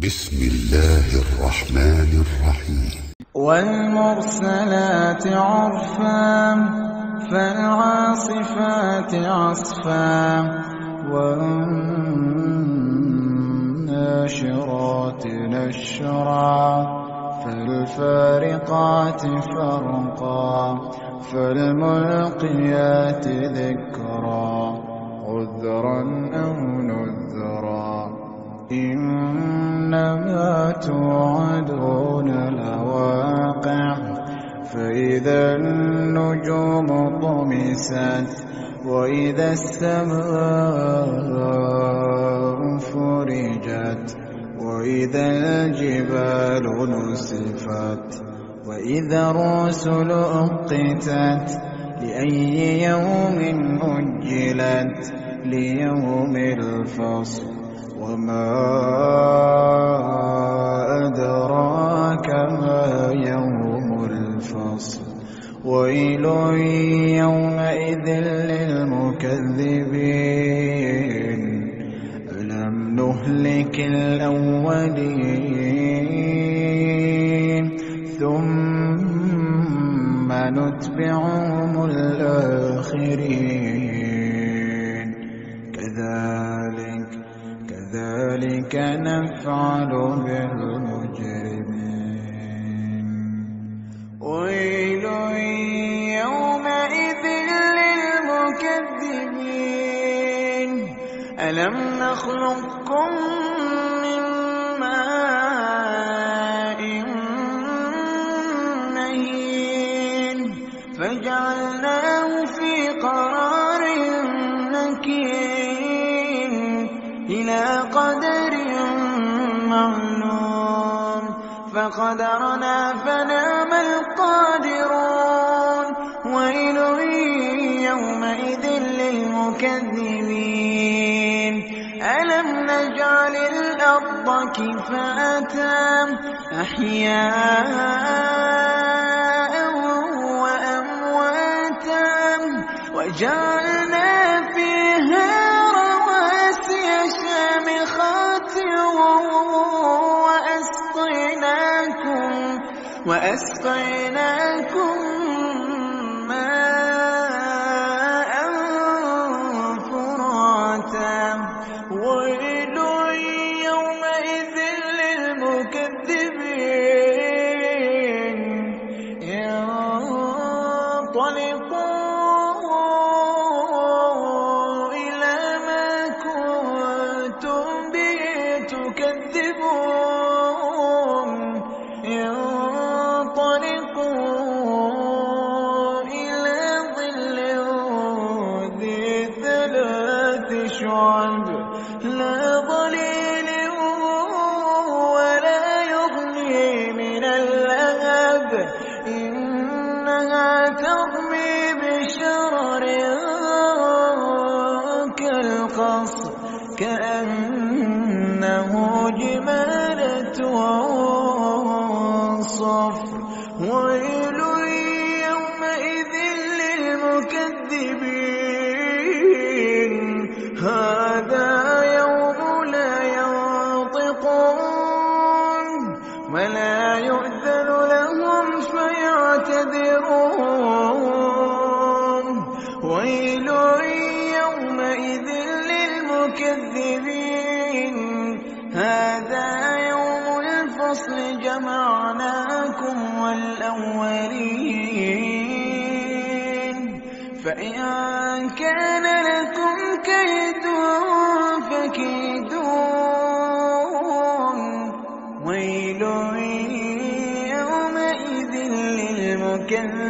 بسم الله الرحمن الرحيم. والمرسلات عرفا فالعاصفات عصفا والناشرات نشرا فالفارقات فرقا فالملقيات ذكرا عذرا أو نذرا إنما توعدون لواقع فإذا النجوم طمست وإذا السماء فرجت وإذا الجبال نسفت وإذا الرسل أقتت لأي يوم أجلت ليوم الفصل وما أدراك ما يوم الفصل ويل يومئذ للمكذبين ألم نهلك الأولين ثم نتبعهم الآخرين كذلك نفعل بالمجرمين ويل يومئذ للمكذبين ألم نخلقكم من ماء مهين فجعلناه في قرار مكين إلى قدر معلوم فقدرنا فنعم القادرون ويل يومئذ للمكذبين ألم نجعل الأرض كفاتا أحياء وأمواتا وجعلنا فيها وأسقيناكم ماء فراتا ويل يومئذ للمكذبين انطلقوا إلى ما كنتم به تكذبون انطلقوا إلى ظل ذي ثلاث شعب لا ظليل ولا يغني من اللهب إنها ترمي بشرر كالقصر كأنه جمالة صفر ويل يومئذ للمكذبين هذا يوم لا ينطقون ولا يؤذن لهم فيعتذرون ويل يومئذ للمكذبين هذا يوم الفصل جمعناكم والأولين فإن كان لكم كيد فكيدون ويل يومئذ للمكذبين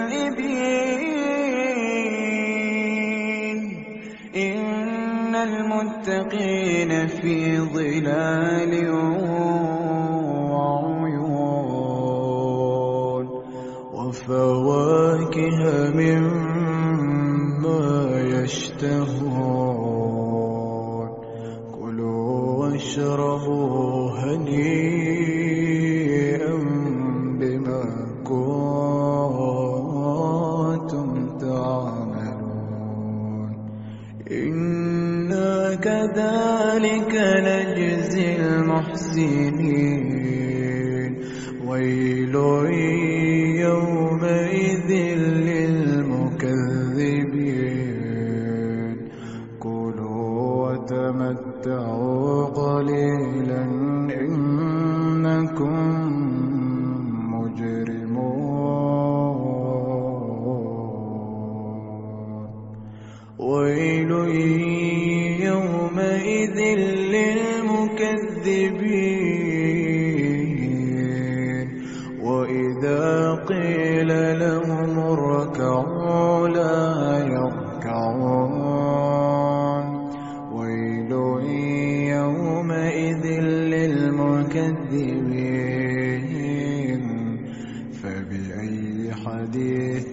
إن المتقين في ظلال وعيون وفواكه مما يشتهون كلوا واشربوا هنيئا بما كنتم تعملون إنا كذلك نجزي المحسنين المحسنين ويل يومئذ للمكذبين كلوا وتمتعوا قليلا إنكم مجرمون ويل يومئذ للمكذبين وإذا قيل لهم اركعوا لا يركعون ويل يومئذ للمكذبين فبأي حديث